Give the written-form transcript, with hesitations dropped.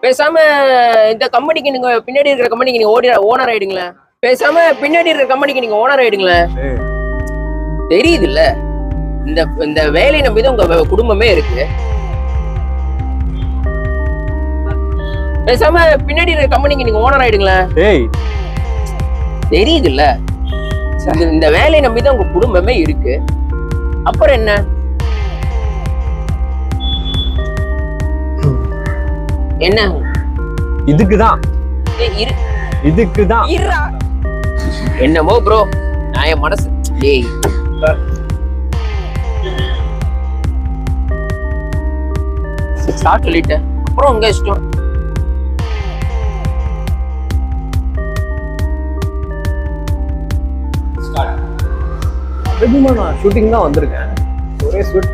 பேசாம இந்த கம்பெனிக்கு நீங்க பின்னாடி இருக்கிற கம்பெனிக்கு நீங்க ஓனர் ஆயிடுங்களேன். பேசாம பின்னாடி இருக்கிற கம்பெனிக்கு நீங்க ஓனர் ஆயிடுங்களேன். தெரியுது இல்ல, இந்த இந்த வேலையை நம்பிதான் உங்க குடும்பமே இருக்கு. பேசாம பின்னாடி இருக்கிற கம்பெனிக்கு நீங்க ஓனர் ஆயிடுங்களேன். தெரியுது இல்ல, இந்த வேலையை நம்பிதான் உங்க குடும்பமே இருக்கு. அப்புறம் என்ன? என்ன இதுக்குதான் என்னமோ ப்ரோ, நான் என் மனசு ஸ்டார்ட் சொல்லிட்டேன். அப்புறம் உங்க இஷ்டம். ஷூட்டிங் தான் வந்திருக்கேன். ஒரே ஸ்வெட்